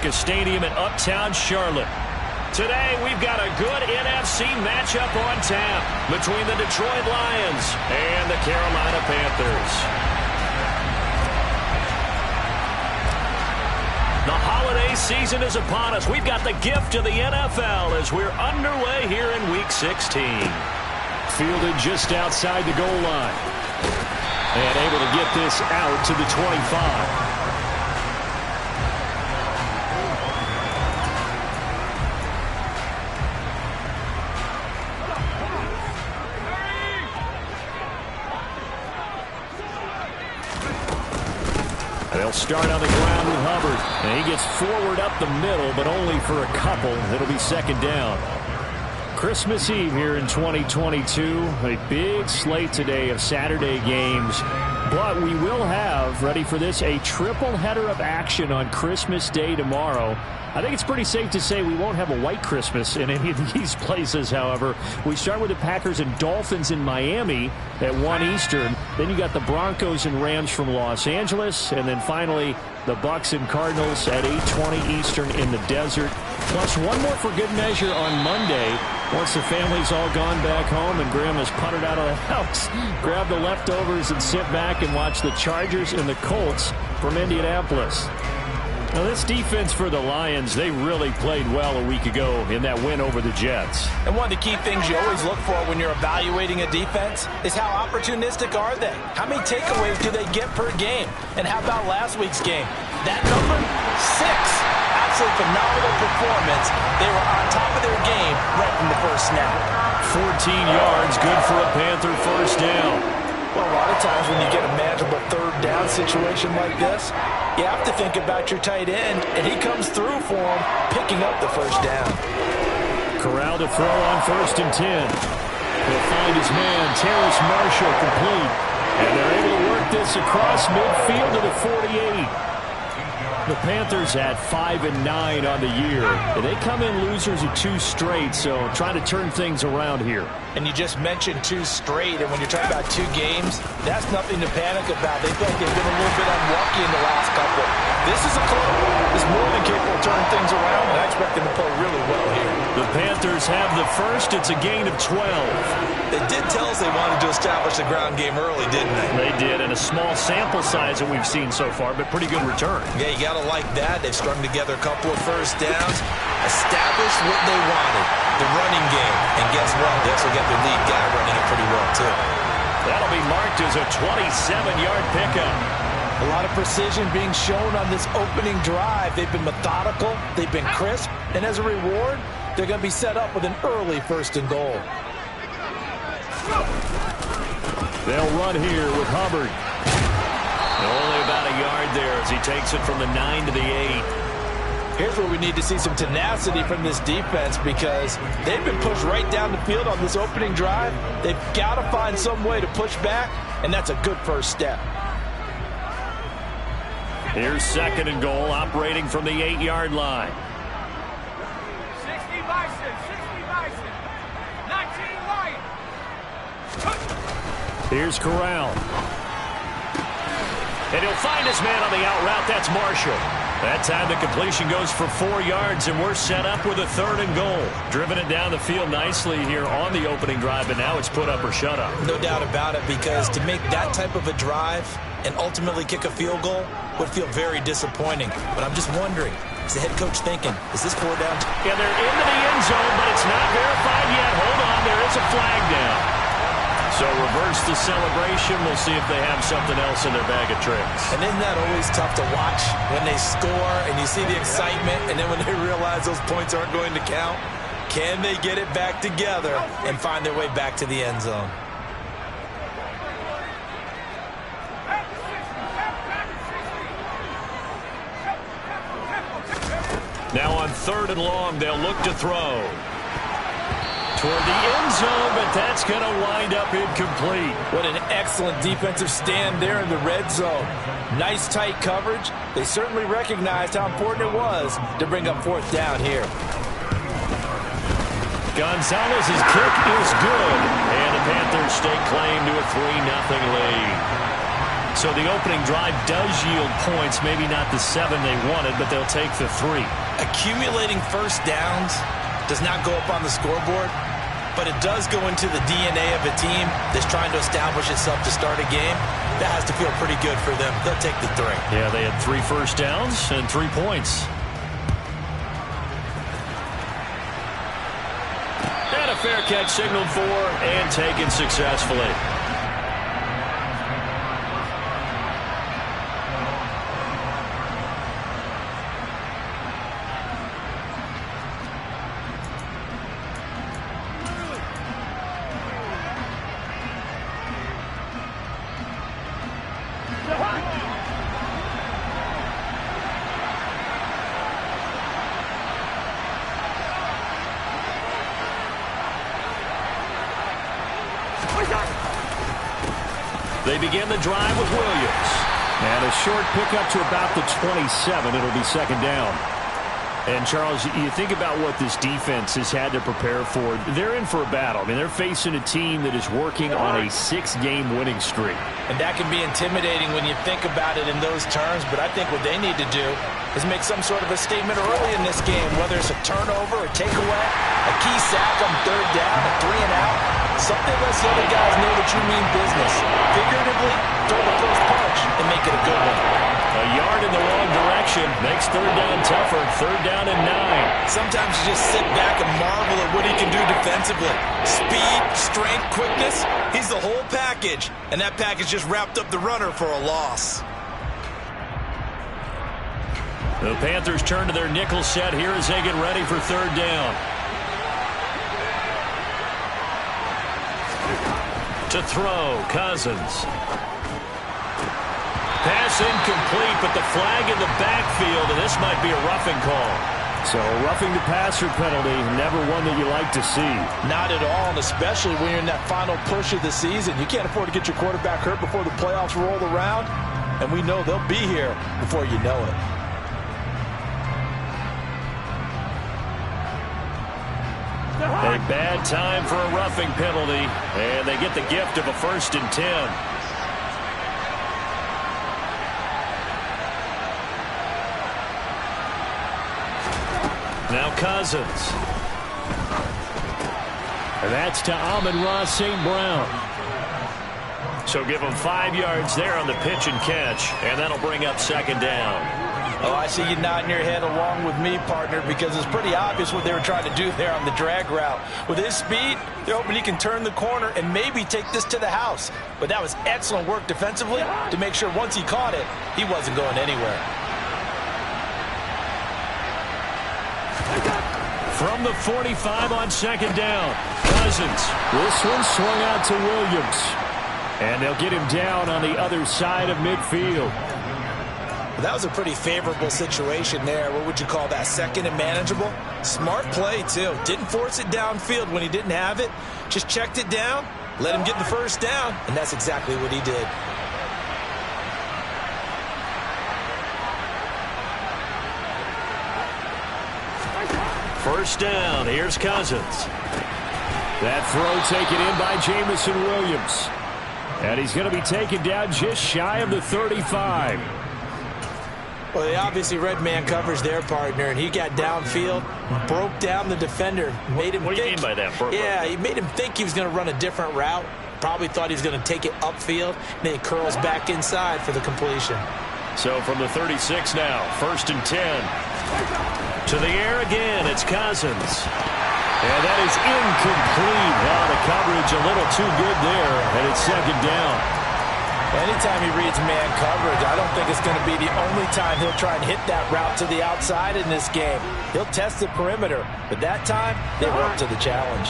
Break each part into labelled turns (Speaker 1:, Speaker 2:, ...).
Speaker 1: America Stadium in Uptown Charlotte. Today, we've got a good NFC matchup on tap between the Detroit Lions and the Carolina Panthers. The holiday season is upon us. We've got the gift of the NFL as we're underway here in Week 16. Fielded just outside the goal line. And able to get this out to the 25. They'll start on the ground with Hubbard. And he gets forward up the middle, but only for a couple. It'll be second down. Christmas Eve here in 2022. A big slate today of Saturday games. But we will have, ready for this, a triple header of action on Christmas Day tomorrow. I think it's pretty safe to say we won't have a white Christmas in any of these places, however. We start with the Packers and Dolphins in Miami at 1 Eastern. Then you got the Broncos and Rams from Los Angeles. And then finally, the Bucs and Cardinals at 8:20 Eastern in the desert. Plus one more for good measure on Monday. Once the family's all gone back home and Grandma's puttered out of the house, grab the leftovers and sit back and watch the Chargers and the Colts from Indianapolis. Now, this defense for the Lions, they really played well a week ago in that win over the Jets.
Speaker 2: And one of the key things you always look for when you're evaluating a defense is how opportunistic are they? How many takeaways do they get per game? And how about last week's game? That number? 6. Absolutely phenomenal performance. They were on top of their game right from the first snap.
Speaker 1: 14 yards, good for a Panther first down.
Speaker 2: Well, a lot of times when you get a manageable third down situation like this, you have to think about your tight end, and he comes through for him, picking up the first down.
Speaker 1: Corral to throw on 1st and 10. He'll find his man, Terrace Marshall, complete. And they're able to work this across midfield to the 48. The Panthers at 5-9 on the year. They come in losers of 2 straight, so trying to turn things around here.
Speaker 2: And you just mentioned 2 straight, and when you're talking about 2 games, that's nothing to panic about. They feel like they've been a little bit unlucky in the last couple. This is a club that's more than capable of turning things around, and I expect them to play really well here.
Speaker 1: The Panthers have the first. It's a gain of 12.
Speaker 2: They did tell us they wanted to establish the ground game early, didn't they?
Speaker 1: They did, and a small sample size that we've seen so far, but pretty good return.
Speaker 2: Yeah, you got to like that. They've strung together a couple of first downs, established what they wanted, the running game. And guess what? They also got their lead guy running it pretty well, too.
Speaker 1: That'll be marked as a 27-yard pickup.
Speaker 2: A lot of precision being shown on this opening drive. They've been methodical. They've been crisp. And as a reward, they're going to be set up with an early 1st and goal.
Speaker 1: They'll run here with Hubbard. Only about a yard there as he takes it from the 9 to the 8.
Speaker 2: Here's where we need to see some tenacity from this defense because they've been pushed right down the field on this opening drive. They've got to find some way to push back, and that's a good first step.
Speaker 1: Here's 2nd and goal, operating from the 8-yard line.
Speaker 3: 60 Bison, 19 Lion.
Speaker 1: Here's Corral. And he'll find his man on the out route. That's Marshall. That time the completion goes for 4 yards, and we're set up with a 3rd and goal. Driven it down the field nicely here on the opening drive, but now it's put up or shut up.
Speaker 2: No doubt about it, because to make that type of a drive and ultimately kick a field goal would feel very disappointing. But I'm just wondering, is the head coach thinking, is this 4 down?
Speaker 1: Yeah, they're into the end zone, but it's not verified yet. Hold on, there is a flag down. So reverse the celebration. We'll see if they have something else in their bag of tricks.
Speaker 2: And isn't that always tough to watch when they score and you see the excitement, and then when they realize those points aren't going to count? Can they get it back together and find their way back to the end zone?
Speaker 1: Now on 3rd and long, they'll look to throw. Toward the end zone, but that's going to wind up incomplete.
Speaker 2: What an excellent defensive stand there in the red zone. Nice tight coverage. They certainly recognized how important it was to bring up 4th down here.
Speaker 1: Gonzalez's kick is good, and the Panthers stake claim to a 3-0 lead. So the opening drive does yield points, maybe not the 7 they wanted, but they'll take the 3.
Speaker 2: Accumulating first downs does not go up on the scoreboard, but it does go into the DNA of a team that's trying to establish itself to start a game. That has to feel pretty good for them. They'll take the 3.
Speaker 1: Yeah, they had 3 first downs and 3 points. And a fair catch signaled for and taken successfully. They begin the drive with Williams. And a short pickup to about the 27. It'll be second down. And, Charles, you think about what this defense has had to prepare for. They're in for a battle. I mean, they're facing a team that is working on a 6-game winning streak.
Speaker 2: And that can be intimidating when you think about it in those terms, but I think what they need to do is make some sort of a statement early in this game, whether it's a turnover, a takeaway, a key sack on 3rd down, a 3-and-out. Something lets the other guys know that you mean business. Figuratively, throw the first punch and make it a good one.
Speaker 1: A yard in the wrong direction makes 3rd down tougher. 3rd down and 9.
Speaker 2: Sometimes you just sit back and marvel at what he can do defensively. Speed, strength, quickness, he's the whole package. And that package just wrapped up the runner for a loss.
Speaker 1: The Panthers turn to their nickel set here as they get ready for 3rd down. To throw, Cousins. Pass incomplete, but the flag in the backfield, and this might be a roughing call. So a roughing the passer penalty, never one that you like to see.
Speaker 2: Not at all, and especially when you're in that final push of the season. You can't afford to get your quarterback hurt before the playoffs roll around, and we know they'll be here before you know it.
Speaker 1: A bad time for a roughing penalty, and they get the gift of a 1st and 10. Now Cousins. And that's to Amon-Ra St. Brown. So give him 5 yards there on the pitch and catch, and that'll bring up 2nd down.
Speaker 2: Oh, I see you nodding your head along with me, partner, because it's pretty obvious what they were trying to do there on the drag route. With his speed, they're hoping he can turn the corner and maybe take this to the house. But that was excellent work defensively to make sure once he caught it, he wasn't going anywhere.
Speaker 1: From the 45 on 2nd down, Cousins. This one swung out to Williams. And they'll get him down on the other side of midfield.
Speaker 2: That was a pretty favorable situation there. What would you call that? 2nd and manageable? Smart play, too. Didn't force it downfield when he didn't have it. Just checked it down, let him get the 1st down, and that's exactly what he did.
Speaker 1: First down, here's Cousins. That throw taken in by Jameson Williams. And he's going to be taken down just shy of the 35.
Speaker 2: Well, they obviously read man coverage their partner, and he got downfield, broke down the defender, made him
Speaker 1: What do you mean by that?
Speaker 2: Yeah, he made him think he was going to run a different route. Probably thought he was going to take it upfield, and then he curls back inside for the completion.
Speaker 1: So from the 36 now, 1st and 10. To the air again, it's Cousins. And that is incomplete. Wow, the coverage a little too good there, and it's 2nd down.
Speaker 2: Anytime he reads man coverage, I don't think it's going to be the only time he'll try and hit that route to the outside in this game. He'll test the perimeter, but that time, they were up to the challenge.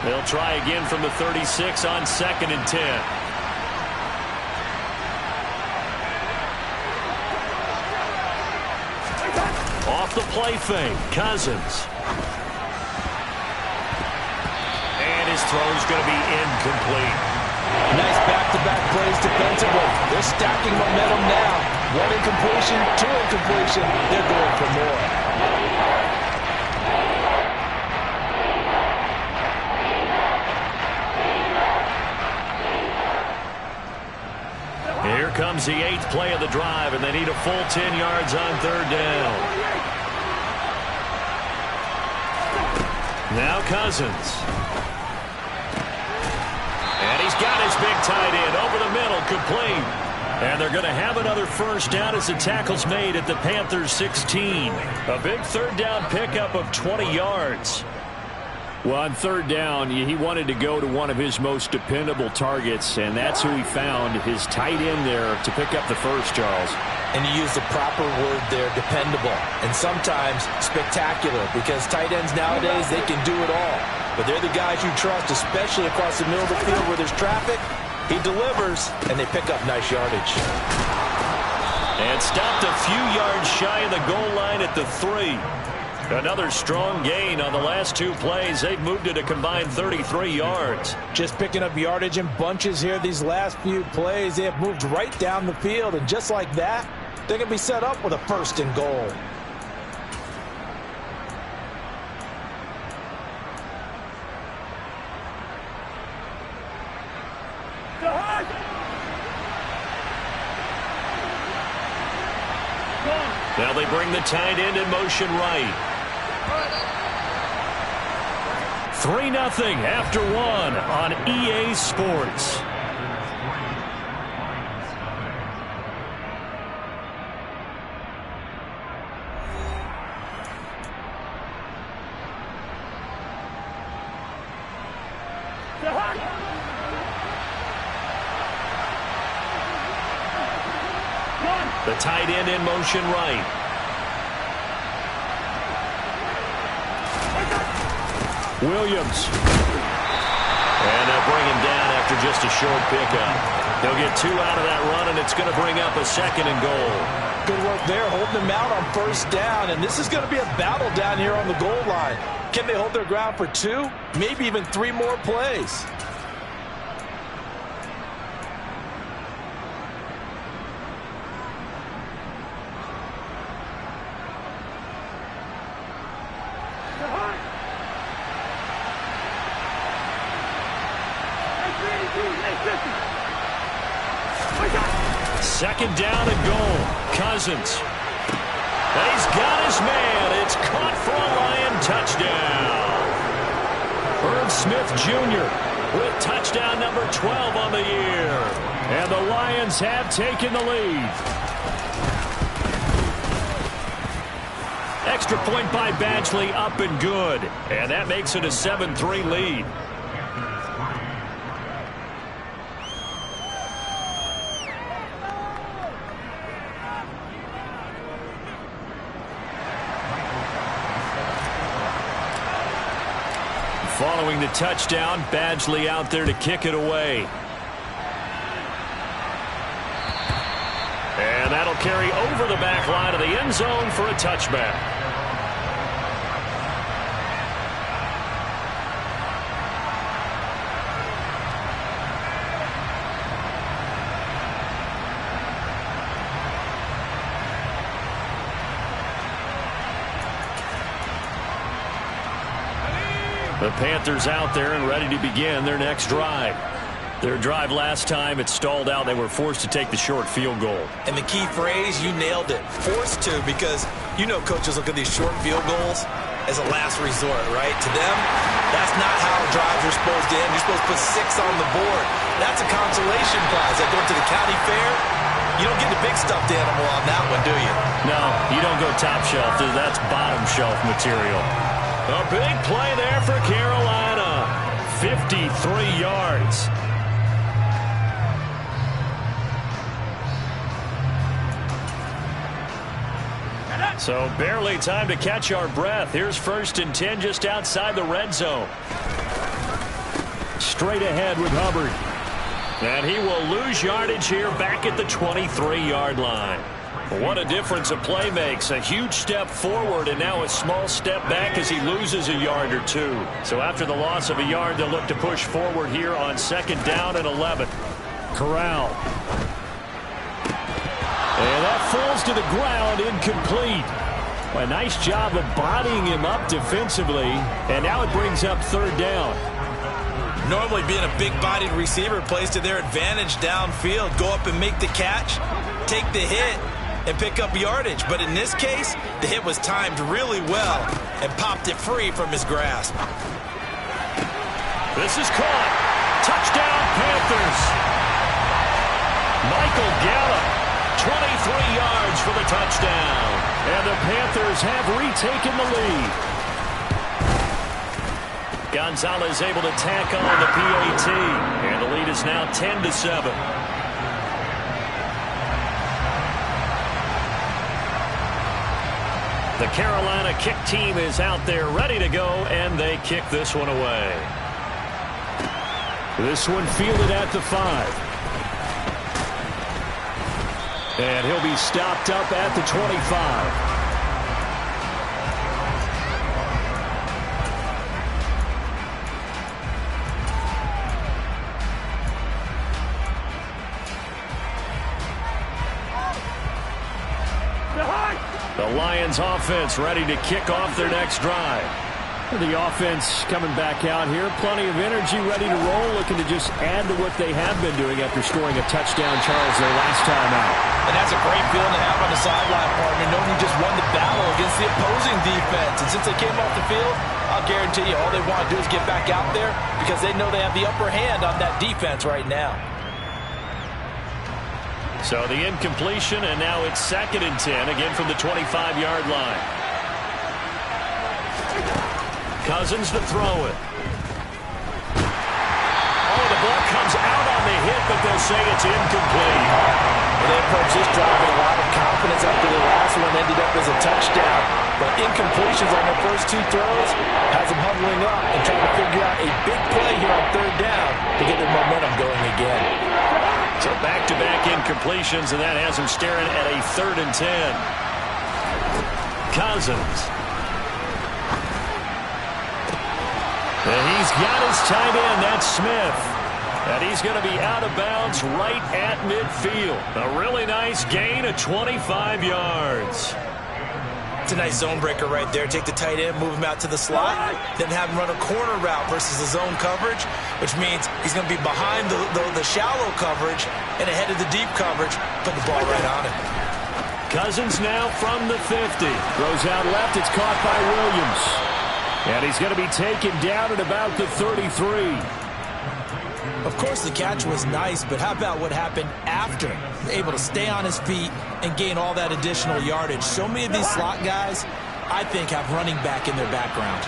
Speaker 1: They'll try again from the 36 on 2nd and 10. Off the play fake, Cousins. And his throw's going to be incomplete.
Speaker 2: Nice back-to-back plays defensively. They're stacking momentum now. 1 incompletion, 2 incompletion. They're going for more.
Speaker 1: the 8th play of the drive, and they need a full 10 yards on third down. Now Cousins. And he's got his big tight end over the middle, complete. And they're going to have another first down as the tackle's made at the Panthers 16. A big third down pickup of 20 yards. Well, on third down, he wanted to go to one of his most dependable targets, and that's who he found, his tight end there, to pick up the first, Charles.
Speaker 2: And you use the proper word there, dependable, and sometimes spectacular, because tight ends nowadays, they can do it all. But they're the guys you trust, especially across the middle of the field where there's traffic. He delivers, and they pick up nice yardage.
Speaker 1: And stopped a few yards shy of the goal line at the 3. Another strong gain on the last 2 plays. They've moved it a combined 33 yards.
Speaker 2: Just picking up yardage in bunches here these last few plays. They have moved right down the field, and just like that, they're going to be set up with a 1st and goal.
Speaker 1: Now they bring the tight end in motion right. 3-0 after 1 on EA Sports. The tight end in motion right. Williams. And they'll bring him down after just a short pickup. They'll get 2 out of that run, and it's going to bring up a 2nd and goal.
Speaker 2: Good work there, holding them out on first down, and this is going to be a battle down here on the goal line. Can they hold their ground for 2, maybe even 3 more plays?
Speaker 1: Second down and goal. Cousins. And he's got his man. It's caught for a Lion touchdown. Irv Smith Jr. with touchdown number 12 on the year. And the Lions have taken the lead. Extra point by Badgley, up and good. And that makes it a 7-3 lead. Following the touchdown, Badgley out there to kick it away. And that'll carry over the back line of the end zone for a touchback. The Panthers out there and ready to begin their next drive. Their drive last time, it stalled out. They were forced to take the short field goal.
Speaker 2: And the key phrase, you nailed it. Forced to, because you know coaches look at these short field goals as a last resort, right? To them, that's not how drives are supposed to end. You're supposed to put 6 on the board. That's a consolation prize. Like going to the county fair, you don't get the big stuffed animal on that one, do you?
Speaker 1: No, you don't go top shelf. That's bottom shelf material. A big play there for Carolina. 53 yards. So barely time to catch our breath. Here's 1st and 10 just outside the red zone. Straight ahead with Hubbard. And he will lose yardage here back at the 23-yard line. What a difference a play makes. A huge step forward and now a small step back as he loses a yard or 2. So after the loss of a yard, they'll look to push forward here on 2nd down and 11. Corral. And that falls to the ground, incomplete. A nice job of bodying him up defensively. And now it brings up 3rd down.
Speaker 2: Normally, being a big-bodied receiver plays to their advantage downfield. Go up and make the catch, take the hit, and pick up yardage. But in this case, the hit was timed really well and popped it free from his grasp.
Speaker 1: This is caught. Touchdown, Panthers. Michael Gallup, 23 yards for the touchdown. And the Panthers have retaken the lead. Gonzalez able to tack on the PAT. And the lead is now 10-7. The Carolina kick team is out there ready to go, and they kick this one away. This one fielded at the 5. And he'll be stopped up at the 25. The Lions offense ready to kick off their next drive. The offense coming back out here. Plenty of energy, ready to roll, looking to just add to what they have been doing after scoring a touchdown, Charles, their last time out.
Speaker 2: And that's a great feeling to have on the sideline, partner, knowing you just won the battle against the opposing defense. And since they came off the field, I'll guarantee you all they want to do is get back out there because they know they have the upper hand on that defense right now.
Speaker 1: So the incompletion, and now it's 2nd and 10, again from the 25-yard line. Cousins to throw it. Oh, the ball comes out on the hit, but they'll say it's incomplete.
Speaker 2: They approached this drive with a lot of confidence after the last one ended up as a touchdown. But incompletions on their first 2 throws has them huddling up and trying to figure out a big play here on 3rd down to get their momentum going again.
Speaker 1: So back-to-back incompletions, and that has them staring at a 3rd and 10. Cousins. And he's got his tight end, that's Smith. And he's going to be out of bounds right at midfield. A really nice gain of 25 yards.
Speaker 2: It's a nice zone breaker right there. Take the tight end, move him out to the slot, then have him run a corner route versus the zone coverage, which means he's going to be behind the shallow coverage and ahead of the deep coverage. Put the ball right on it.
Speaker 1: Cousins now from the 50. Throws out left. It's caught by Williams. And he's going to be taken down at about the 33.
Speaker 2: Of course, the catch was nice, but how about what happened after? Able to stay on his feet and gain all that additional yardage. So many of these slot guys, I think, have running back in their background.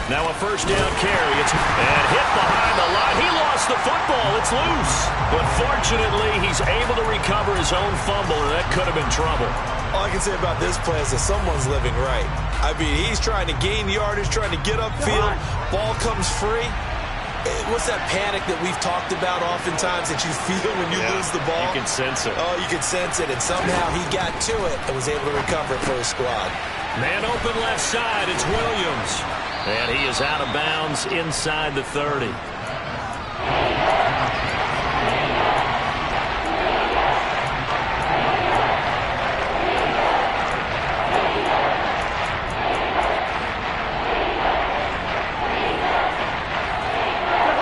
Speaker 1: Now a 1st down carry. And hit behind the line. He lost the football. It's loose. But fortunately, he's able to recover his own fumble, and that could have been trouble.
Speaker 2: All I can say about this play is that someone's living right. I mean, he's trying to gain yardage, trying to get upfield. Ball comes free. What's that panic that we've talked about oftentimes that you feel when you lose the ball?
Speaker 1: You can sense it.
Speaker 2: Oh, you can sense it. And somehow he got to it and was able to recover it for his squad.
Speaker 1: Man open left side. It's Williams. And he is out of bounds inside the 30.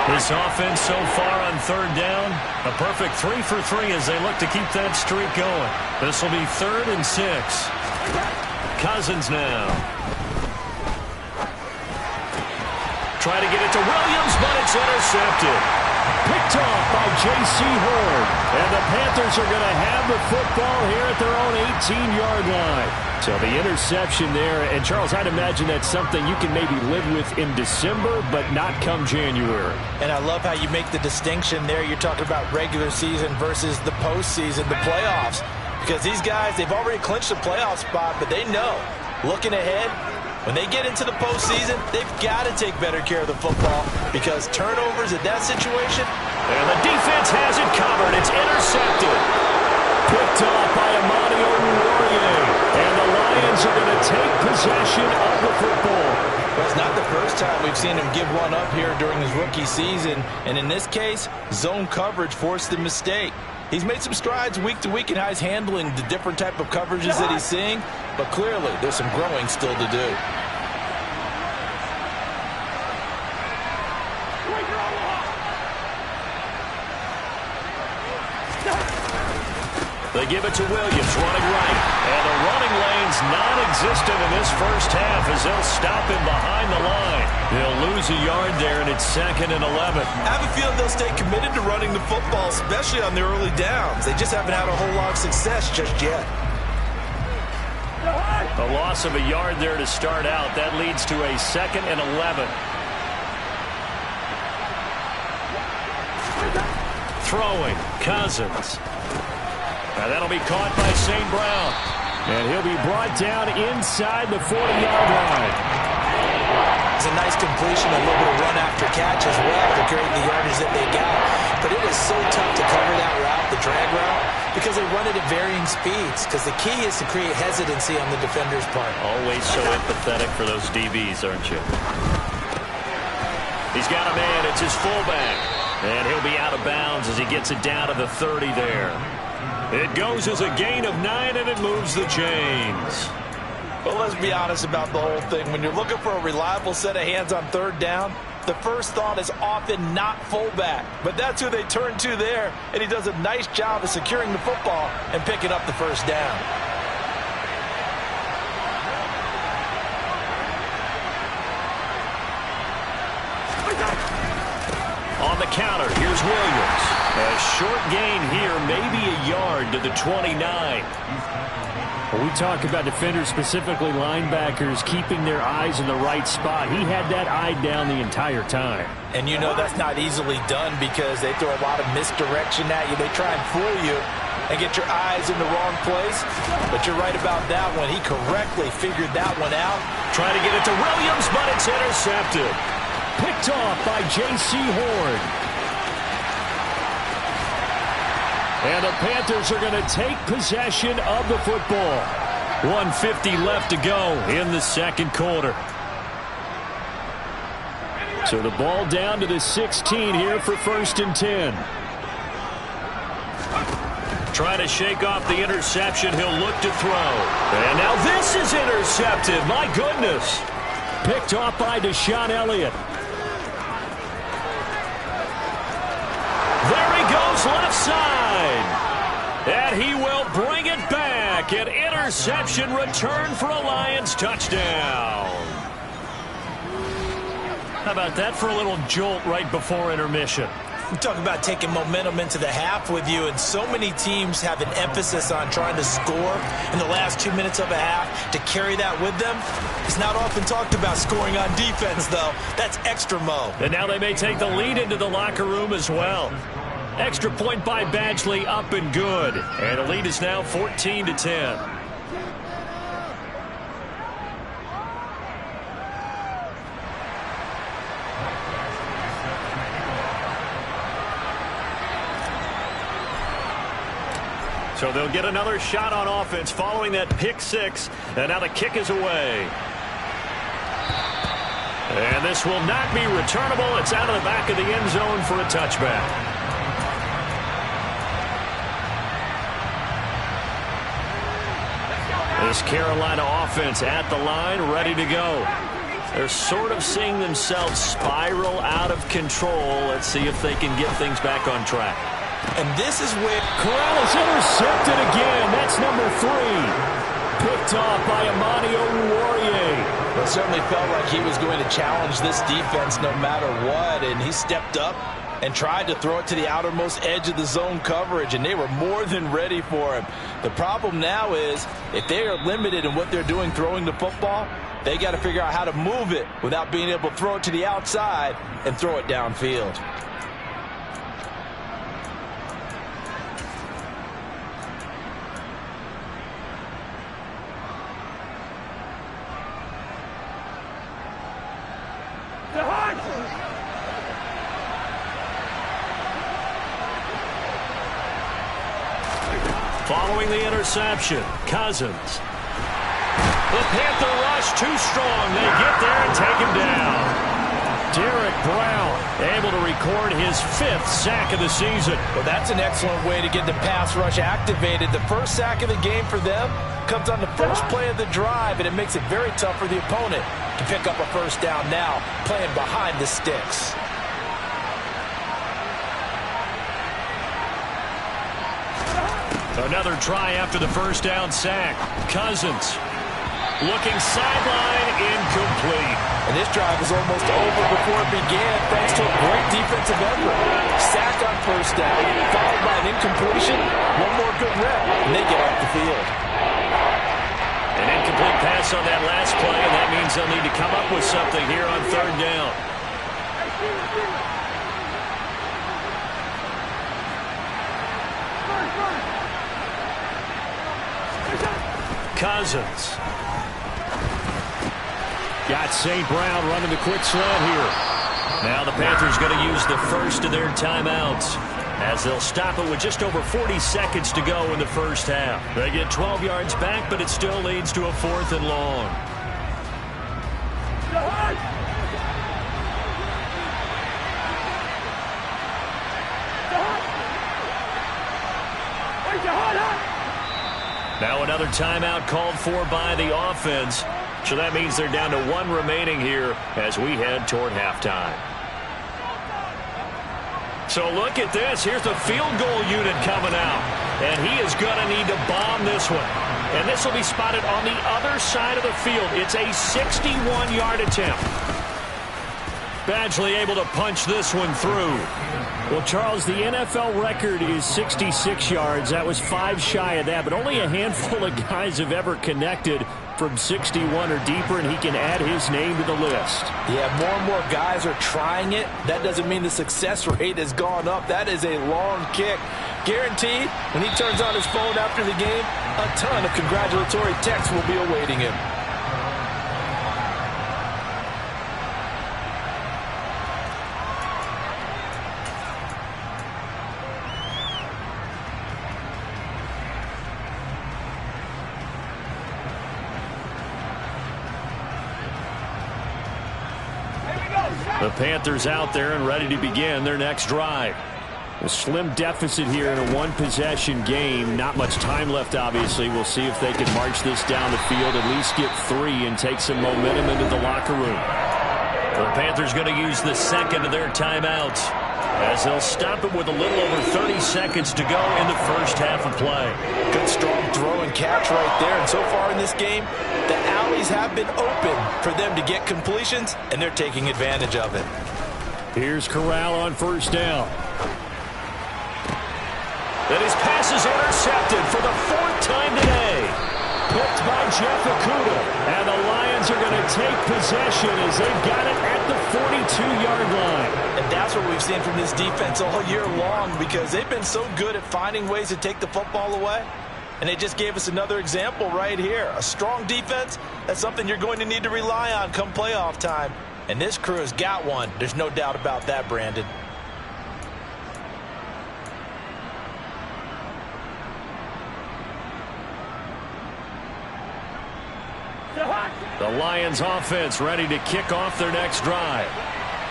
Speaker 1: This offense so far on 3rd down, a perfect 3 for 3 as they look to keep that streak going. This will be 3rd and 6. Cousins now. Try to get it to Williams, but it's intercepted. Picked off by J.C. Horn. And the Panthers are going to have the football here at their own 18-yard line. So the interception there. And, Charles, I'd imagine that's something you can maybe live with in December, but not come January.
Speaker 2: And I love how you make the distinction there. You're talking about regular season versus the postseason, the playoffs. Because these guys, they've already clinched the playoff spot, but they know, looking ahead, when they get into the postseason, they've got to take better care of the football because turnovers in that situation.
Speaker 1: And the defense has it covered. It's intercepted. Picked off by Amani Oruwariye. And the Lions are going to take possession of the football.
Speaker 2: Well, it's not the first time we've seen him give one up here during his rookie season. And in this case, zone coverage forced the mistake. He's made some strides week to week in how he's handling the different type of coverages that he's seeing, but clearly there's some growing still to do.
Speaker 1: They give it to Williams, running right. And the running lane's non-existent in this first half as they'll stop him behind the line. They'll lose a yard there, and it's 2nd and 11.
Speaker 2: I have a feeling they'll stay committed to running the football, especially on the early downs. They just haven't had a whole lot of success just yet.
Speaker 1: A loss of a yard there to start out. That leads to a 2nd and 11. Throwing, Cousins. Now that'll be caught by St. Brown. And he'll be brought down inside the 40-yard line.
Speaker 2: It's a nice completion, a little bit of run after catch as well to create the yardage that they got. But it is so tough to cover that route, the drag route, because they run it at varying speeds. Because the key is to create hesitancy on the defender's part.
Speaker 1: Always so empathetic for those DBs, aren't you? He's got a man. It's his fullback. And he'll be out of bounds as he gets it down to the 30 there. It goes as a gain of 9, and it moves the chains.
Speaker 2: Well, let's be honest about the whole thing. When you're looking for a reliable set of hands on 3rd down, the first thought is often not fullback. But that's who they turn to there, and he does a nice job of securing the football and picking up the first down.
Speaker 1: On the counter, here's Williams. A short gain here, maybe a yard to the 29. When we talk about defenders, specifically linebackers, keeping their eyes in the right spot, he had that eye down the entire time.
Speaker 2: And you know that's not easily done because they throw a lot of misdirection at you. They try and fool you and get your eyes in the wrong place. But you're right about that one. He correctly figured that one out.
Speaker 1: Trying to get it to Williams, but it's intercepted. Picked off by J.C. Horn. And the Panthers are going to take possession of the football. 1:50 left to go in the 2nd quarter. So the ball down to the 16 here for 1st and 10. Trying to shake off the interception. He'll look to throw. And now this is intercepted. My goodness. Picked off by Deshaun Elliott. There he goes, left side. And he will bring it back. An interception return for a Lions touchdown. How about that for a little jolt right before intermission?
Speaker 2: We talk about taking momentum into the half with you, and so many teams have an emphasis on trying to score in the last 2 minutes of a half to carry that with them. It's not often talked about scoring on defense, though. That's extra mo.
Speaker 1: And now they may take the lead into the locker room as well. Extra point by Badgley, up and good. And the lead is now 14-10. So they'll get another shot on offense following that pick six. And now the kick is away. And this will not be returnable. It's out of the back of the end zone for a touchback. This Carolina offense at the line, ready to go. They're sort of seeing themselves spiral out of control. Let's see if they can get things back on track.
Speaker 2: And this is where
Speaker 1: Corral is intercepted again. That's number 3. Picked off by Amani Oruwariye.
Speaker 2: Well, it certainly felt like he was going to challenge this defense no matter what, and he stepped up and tried to throw it to the outermost edge of the zone coverage, and they were more than ready for him. The problem now is if they are limited in what they're doing throwing the football, they got to figure out how to move it without being able to throw it to the outside and throw it downfield.
Speaker 1: Following the interception, Cousins. The Panther rush too strong. They get there and take him down. Derek Brown able to record his 5th sack of the season.
Speaker 2: Well, that's an excellent way to get the pass rush activated. The first sack of the game for them comes on the first play of the drive, and it makes it very tough for the opponent to pick up a first down now, playing behind the sticks.
Speaker 1: Another try after the first down sack. Cousins looking sideline, incomplete.
Speaker 2: And this drive was almost over before it began thanks to a great defensive effort. Sack on first down, followed by an incompletion. One more good rep, and they get off the field.
Speaker 1: An incomplete pass on that last play, and that means they'll need to come up with something here on 3rd down. Cousins. Got St. Brown running the quick slant here. Now the Panthers going to use the first of their timeouts as they'll stop it with just over 40 seconds to go in the first half. They get 12 yards back, but it still leads to a 4th and long. Now another timeout called for by the offense. So that means they're down to 1 remaining here as we head toward halftime. So look at this. Here's the field goal unit coming out. And he is going to need to bomb this one. And this will be spotted on the other side of the field. It's a 61-yard attempt. Badgley able to punch this one through. Well, Charles, the NFL record is 66 yards. That was 5 shy of that, but only a handful of guys have ever connected from 61 or deeper, and he can add his name to the list.
Speaker 2: Yeah, more and more guys are trying it. That doesn't mean the success rate has gone up. That is a long kick. Guaranteed, when he turns on his phone after the game, a ton of congratulatory texts will be awaiting him.
Speaker 1: The Panthers out there and ready to begin their next drive. A slim deficit here in a 1-possession game. Not much time left, obviously. We'll see if they can march this down the field, at least get 3 and take some momentum into the locker room. The Panthers going to use the second of their timeouts as they'll stop it with a little over 30 seconds to go in the first half of play.
Speaker 2: Good strong throw and catch right there. And so far in this game, the alleys have been open for them to get completions, and they're taking advantage of it.
Speaker 1: Here's Corral on first down. And his pass is intercepted for the 4th time today. Picked by Jeff Okudah. And the Lions are going to take possession as they've got it at the 42-yard line.
Speaker 2: And that's what we've seen from this defense all year long, because they've been so good at finding ways to take the football away. And they just gave us another example right here. A strong defense, that's something you're going to need to rely on come playoff time. And this crew has got one. There's no doubt about that, Brandon.
Speaker 1: The Lions offense ready to kick off their next drive.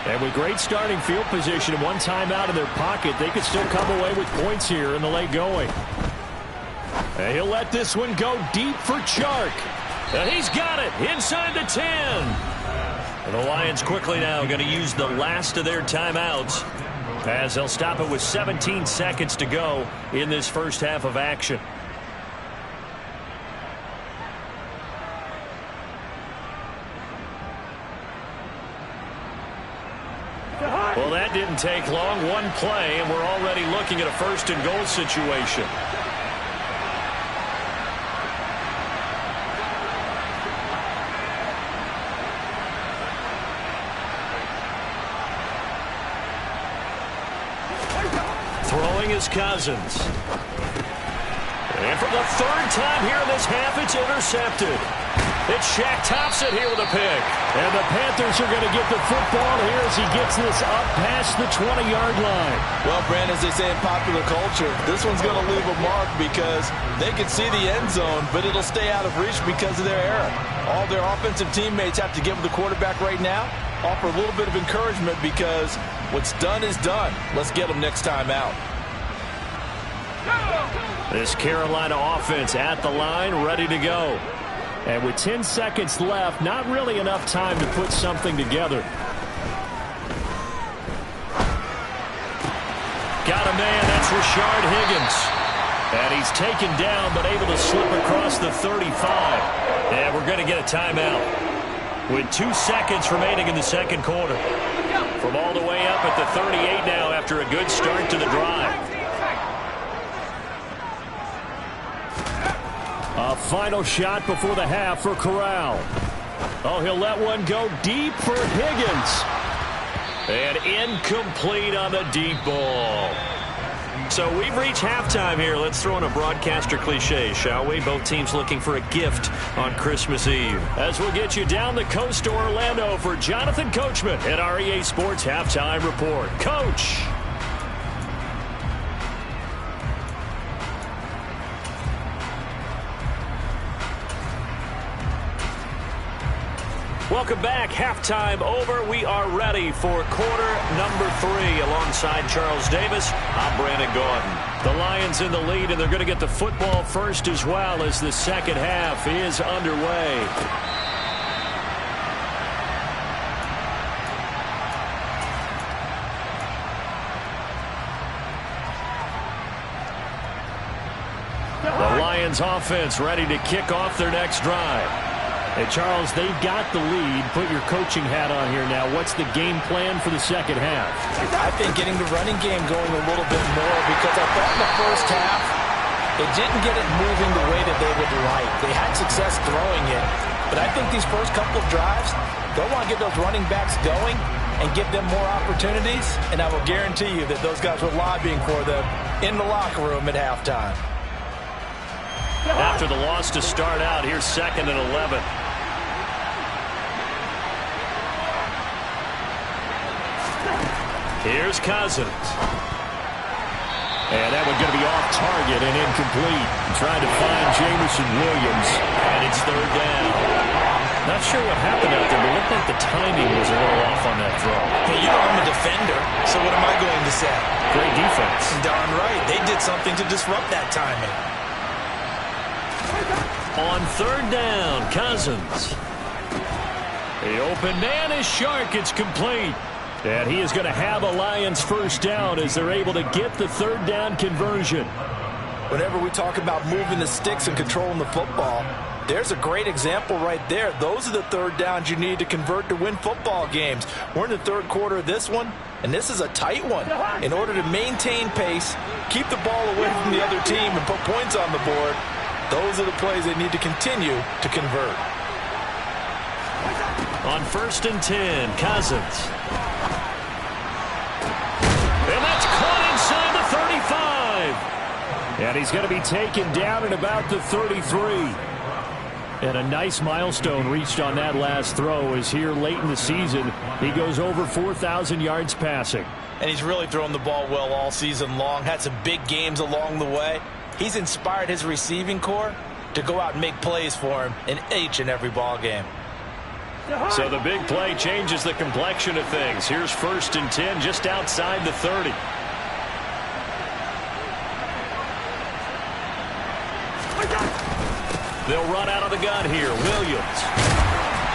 Speaker 1: And with great starting field position and 1 timeout in their pocket, they could still come away with points here in the late going. And he'll let this one go deep for Chark. And he's got it inside the 10. And the Lions quickly now going to use the last of their timeouts as they'll stop it with 17 seconds to go in this first half of action. Well, that didn't take long. 1 play, and we're already looking at a 1st and goal situation. Throwing is Cousins. And for the 3rd time here in this half, it's intercepted. It's Shaq Thompson here with a pick. And the Panthers are going to get the football here as he gets this up past the 20-yard line.
Speaker 2: Well, Brandon, as they say in popular culture, this one's going to leave a mark because they can see the end zone, but it'll stay out of reach because of their error. All their offensive teammates have to get with the quarterback right now, offer a little bit of encouragement because what's done is done. Let's get them next time out.
Speaker 1: This Carolina offense at the line, ready to go. And with 10 seconds left, not really enough time to put something together. Got a man, that's Rashard Higgins. And he's taken down, but able to slip across the 35. And we're going to get a timeout. With 2 seconds remaining in the second quarter. From all the way up at the 38 now after a good start to the drive. A final shot before the half for Corral. Oh, he'll let one go deep for Higgins. And incomplete on the deep ball. So we've reached halftime here. Let's throw in a broadcaster cliche, shall we? Both teams looking for a gift on Christmas Eve. As we'll get you down the coast to Orlando for Jonathan Coachman at our EA Sports Halftime Report. Coach. Welcome back. Halftime over. We are ready for quarter number 3. Alongside Charles Davis, I'm Brandon Gordon. The Lions in the lead, and they're going to get the football first as well as the second half is underway. The Lions offense ready to kick off their next drive. Hey, Charles, they've got the lead. Put your coaching hat on here now. What's the game plan for the second half?
Speaker 2: I think getting the running game going a little bit more because I thought in the first half it didn't get it moving the way that they would like. They had success throwing it, but I think these first couple of drives, they'll want to get those running backs going and give them more opportunities, and I will guarantee you that those guys were lobbying for them in the locker room at halftime.
Speaker 1: After the loss to start out, here's 2nd and 11. Here's Cousins. And that one's going to be off target and incomplete. Trying to find Jameson Williams, and it's 3rd down. Not sure what happened out there, but it looked like the timing was a little off on that throw.
Speaker 2: Hey, you know I'm a defender, so what am I going to say?
Speaker 1: Great defense.
Speaker 2: Darn right. They did something to disrupt that timing.
Speaker 1: On 3rd down, Cousins. The open man is Shark. It's complete. And he is going to have a Lions first down as they're able to get the 3rd down conversion.
Speaker 2: Whenever we talk about moving the sticks and controlling the football, there's a great example right there. Those are the 3rd downs you need to convert to win football games. We're in the 3rd quarter of this one, and this is a tight one. In order to maintain pace, keep the ball away from the other team, and put points on the board, those are the plays they need to continue to convert.
Speaker 1: On 1st and 10, Cousins. And that's caught inside the 35. And he's going to be taken down at about the 33. And a nice milestone reached on that last throw is here late in the season. He goes over 4,000 yards passing.
Speaker 2: And he's really thrown the ball well all season long. Had some big games along the way. He's inspired his receiving corps to go out and make plays for him in each and every ball game.
Speaker 1: So the big play changes the complexion of things. Here's 1st and 10 just outside the 30. They'll run out of the gun here. Williams.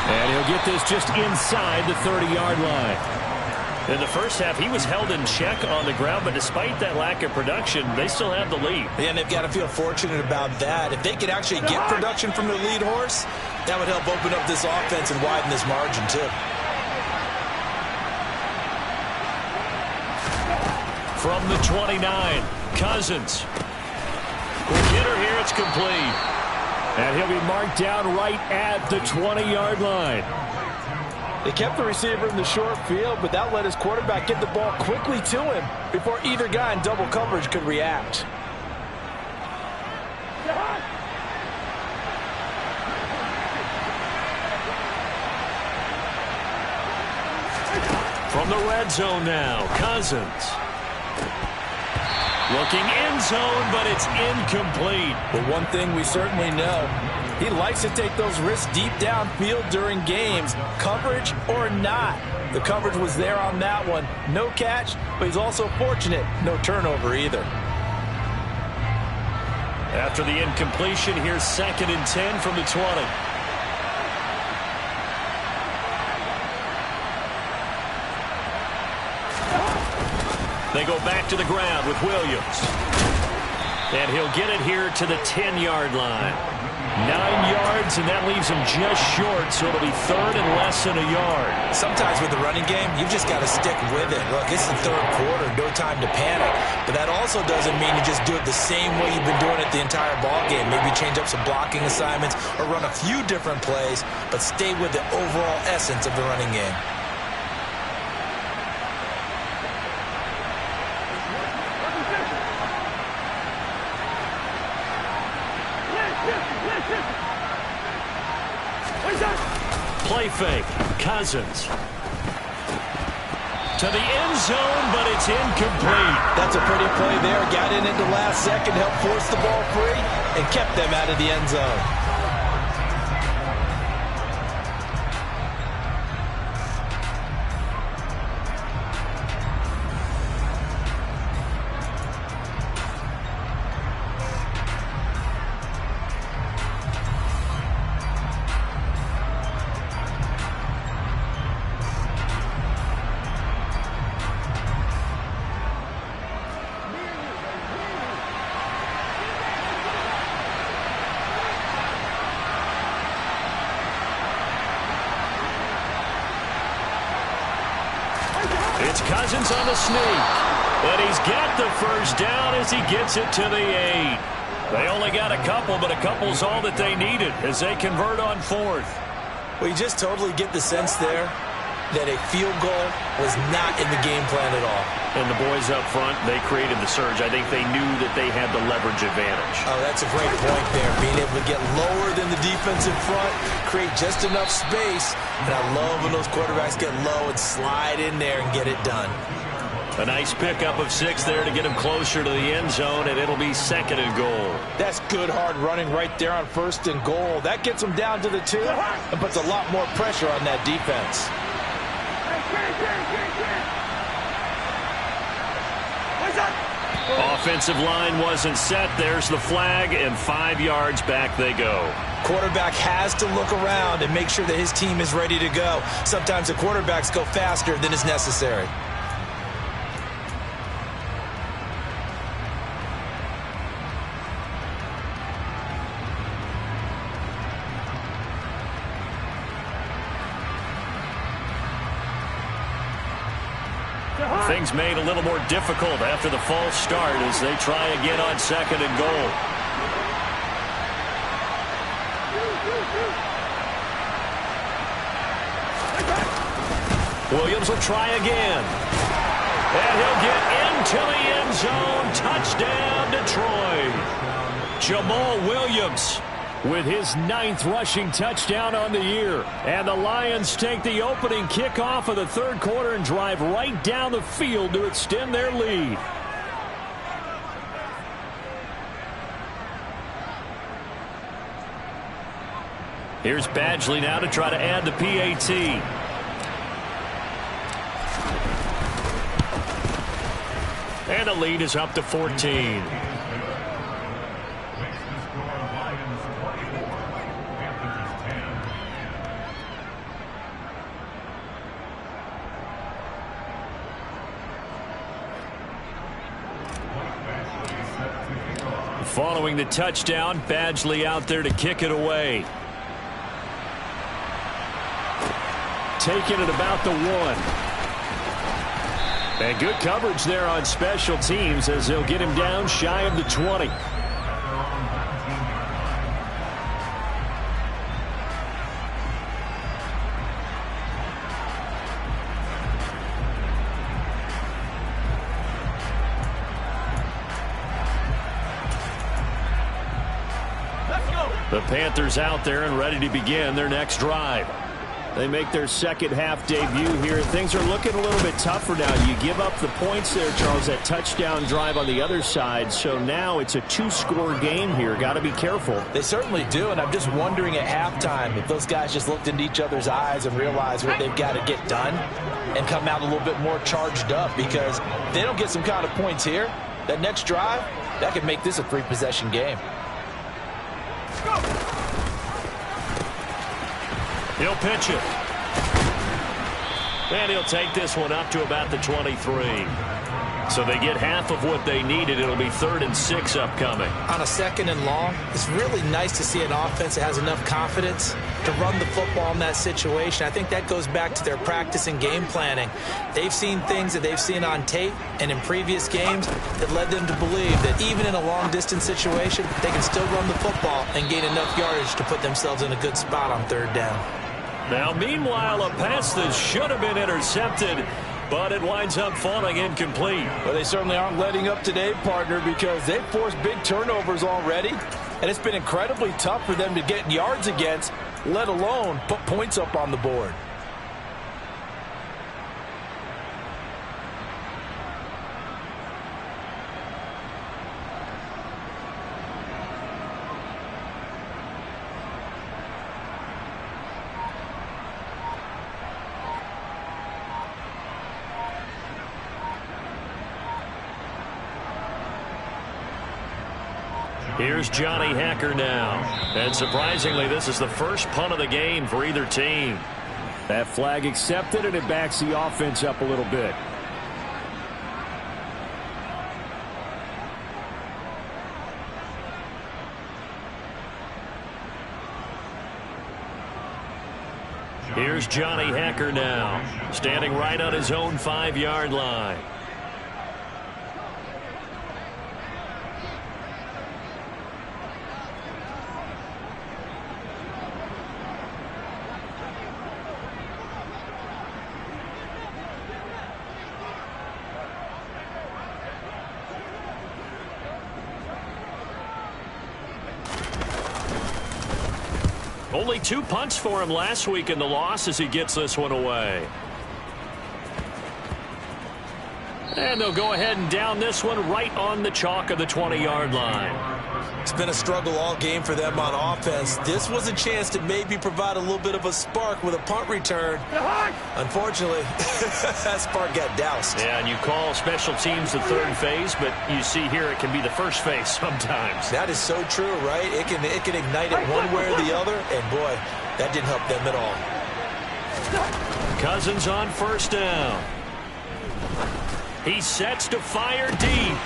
Speaker 1: And he'll get this just inside the 30-yard line. In the first half, he was held in check on the ground, but despite that lack of production, they still have the lead.
Speaker 2: And they've got to feel fortunate about that. If they could actually get production from their lead horse, that would help open up this offense and widen this margin, too.
Speaker 1: From the 29, Cousins. Quick hitter here, it's complete. And he'll be marked down right at the 20-yard line.
Speaker 2: They kept the receiver in the short field, but that let his quarterback get the ball quickly to him before either guy in double coverage could react.
Speaker 1: the red zone now. Cousins. Looking end zone, but it's incomplete.
Speaker 2: But one thing we certainly know, he likes to take those risks deep downfield during games, coverage or not. The coverage was there on that one. No catch, but he's also fortunate. No turnover either.
Speaker 1: After the incompletion, here's 2nd and 10 from the 20. They go back to the ground with Williams. And he'll get it here to the 10-yard line. 9 yards, and that leaves him just short, so it'll be 3rd and less than a yard.
Speaker 2: Sometimes with the running game, you've just got to stick with it. Look, it's the 3rd quarter, no time to panic. But that also doesn't mean you just do it the same way you've been doing it the entire ball game. Maybe change up some blocking assignments or run a few different plays, but stay with the overall essence of the running game.
Speaker 1: Play fake. Cousins. To the end zone, but it's incomplete.
Speaker 2: That's a pretty play there. Got in at the last second, helped force the ball free, and kept them out of the end zone.
Speaker 1: It's Cousins on the sneak. And he's got the first down as he gets it to the 8. They only got a couple, but a couple's all that they needed as they convert on 4th.
Speaker 2: Well, you just totally get the sense there that a field goal was not in the game plan at all.
Speaker 1: And the boys up front, they created the surge. I think they knew that they had the leverage advantage.
Speaker 2: Oh, that's a great point there. Being able to get lower than the defense in front, create just enough space. And I love when those quarterbacks get low and slide in there and get it done.
Speaker 1: A nice pickup of 6 there to get him closer to the end zone, and it'll be 2nd and goal.
Speaker 2: That's good hard running right there on 1st and goal. That gets him down to the 2 and puts a lot more pressure on that defense.
Speaker 1: Offensive line wasn't set. There's the flag, and 5 yards back they go.
Speaker 2: Quarterback has to look around and make sure that his team is ready to go. Sometimes the quarterbacks go faster than is necessary.
Speaker 1: Things made a little more difficult after the false start as they try again on 2nd and goal. Williams will try again. And he'll get into the end zone. Touchdown, Detroit. Jamal Williams with his 9th rushing touchdown on the year. And the Lions take the opening kickoff of the 3rd quarter and drive right down the field to extend their lead. Here's Badgley now to try to add the PAT. And the lead is up to 14. Following the touchdown, Badgley out there to kick it away. Taking it about the 1. And good coverage there on special teams as they'll get him down shy of the 20. The Panthers out there and ready to begin their next drive. They make their second half debut here. Things are looking a little bit tougher now. You give up the points there, Charles, that touchdown drive on the other side. So now it's a 2-score game here. Got to be careful.
Speaker 2: They certainly do, and I'm just wondering at halftime if those guys just looked into each other's eyes and realized what they've got to get done and come out a little bit more charged up, because if they don't get some kind of points here, that next drive, that could make this a 3-possession game.
Speaker 1: He'll pitch it. And he'll take this one up to about the 23. So they get half of what they needed. It'll be 3rd and 6 upcoming.
Speaker 2: On a 2nd and long, it's really nice to see an offense that has enough confidence to run the football in that situation. I think that goes back to their practice and game planning. They've seen things that they've seen on tape and in previous games that led them to believe that even in a long-distance situation, they can still run the football and gain enough yardage to put themselves in a good spot on 3rd down.
Speaker 1: Now, meanwhile, a pass that should have been intercepted, but it winds up falling incomplete.
Speaker 2: Well, they certainly aren't letting up today, partner, because they've forced big turnovers already, and it's been incredibly tough for them to get yards against, let alone put points up on the board.
Speaker 1: Here's Johnny Hacker now. And surprisingly, this is the first punt of the game for either team. That flag accepted, and it backs the offense up a little bit. Here's Johnny Hacker now, standing right on his own 5-yard line. Only 2 punts for him last week in the loss as he gets this one away. And they'll go ahead and down this one right on the chalk of the 20-yard line.
Speaker 2: It's been a struggle all game for them on offense. This was a chance to maybe provide a little bit of a spark with a punt return. Unfortunately, that spark got doused.
Speaker 1: Yeah, and you call special teams the 3rd phase, but you see here it can be the 1st phase sometimes.
Speaker 2: That is so true, right? It can ignite it one way or the other, and boy, that didn't help them at all.
Speaker 1: Cousins on 1st down. He sets to fire deep.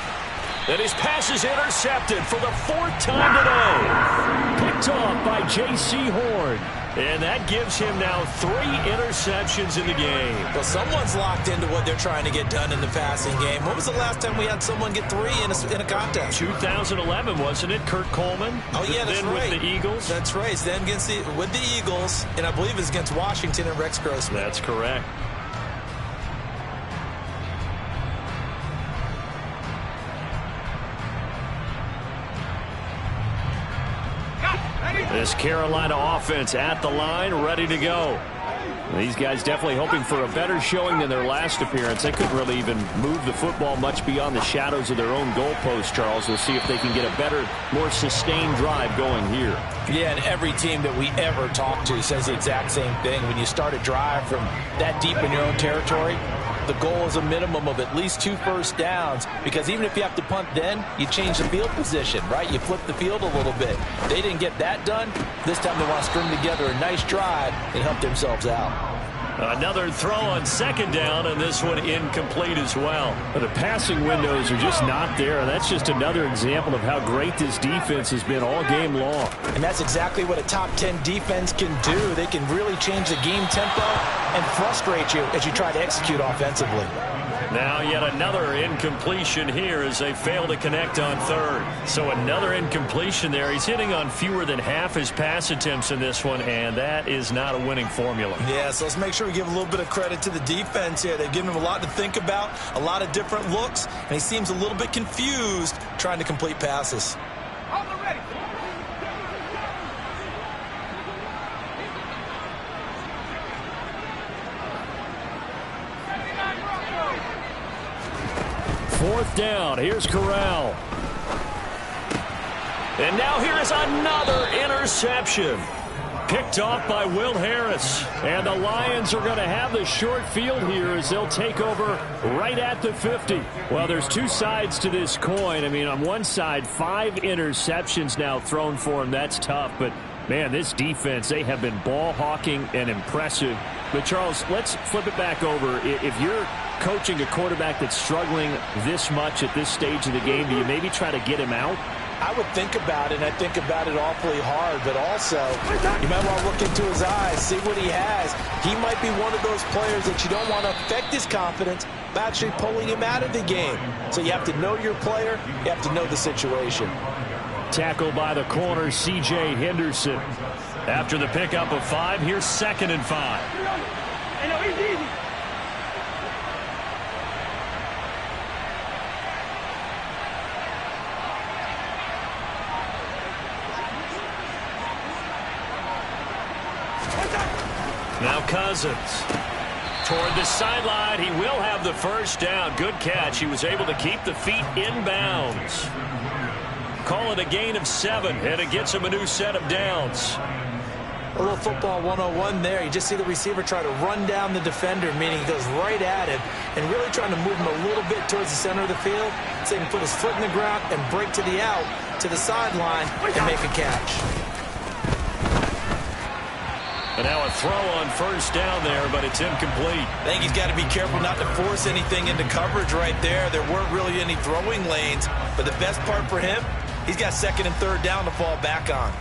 Speaker 1: And his pass is intercepted for the 4th time today. Picked off by J.C. Horn. And that gives him now 3 interceptions in the game.
Speaker 2: Well, someone's locked into what they're trying to get done in the passing game. When was the last time we had someone get 3 in a contest?
Speaker 1: 2011, wasn't it? Kurt Coleman?
Speaker 2: Oh, yeah, that's
Speaker 1: then
Speaker 2: right.
Speaker 1: With the Eagles?
Speaker 2: That's right. Then with the Eagles, and I believe it's against Washington and Rex Grossman.
Speaker 1: That's correct. This Carolina offense at the line, ready to go. These guys definitely hoping for a better showing than their last appearance. They couldn't really even move the football much beyond the shadows of their own goalpost, Charles. We'll see if they can get a better, more sustained drive going here.
Speaker 2: Yeah, and every team that we ever talk to says the exact same thing. When you start a drive from that deep in your own territory, the goal is a minimum of at least 2 first downs, because even if you have to punt then, you change the field position, right? You flip the field a little bit. They didn't get that done. This time they want to string together a nice drive and help themselves out.
Speaker 1: Another throw on 2nd down, and this one incomplete as well. But the passing windows are just not there, and that's just another example of how great this defense has been all game long.
Speaker 2: And that's exactly what a top 10 defense can do. They can really change the game tempo and frustrate you as you try to execute offensively.
Speaker 1: Now yet another incompletion here as they fail to connect on 3rd. So another incompletion there. He's hitting on fewer than half his pass attempts in this one, and that is not a winning formula.
Speaker 2: Yeah, so let's make sure we give a little bit of credit to the defense here. They've given him a lot to think about, a lot of different looks, and he seems a little bit confused trying to complete passes.
Speaker 1: 4th down. Here's Corral. And now here is another interception. Picked off by Will Harris. And the Lions are going to have the short field here as they'll take over right at the 50. Well, there's two sides to this coin. I mean, on one side, 5 interceptions now thrown for him. That's tough. But, man, this defense, they have been ball hawking and impressive. But, Charles, let's flip it back over. If you're coaching a quarterback that's struggling this much at this stage of the game, do you maybe try to get him out?
Speaker 2: I would think about it, and I think about it awfully hard, but also you might want to look into his eyes, see what he has. He might be one of those players that you don't want to affect his confidence by actually pulling him out of the game. So you have to know your player, you have to know the situation.
Speaker 1: Tackled by the corner, C.J. Henderson. After the pickup of 5, here's 2nd and 5. Now Cousins toward the sideline. He will have the 1st down. Good catch. He was able to keep the feet in bounds. Call it a gain of 7, and it gets him a new set of downs.
Speaker 2: A little football 101 there. You just see the receiver try to run down the defender, meaning he goes right at him and really trying to move him a little bit towards the center of the field so he can put his foot in the ground and break to the out, to the sideline, and make a catch.
Speaker 1: And now a throw on 1st down there, but it's incomplete.
Speaker 2: I think he's got to be careful not to force anything into coverage right there. There weren't really any throwing lanes, but the best part for him, he's got 2nd and 3rd down to fall back on.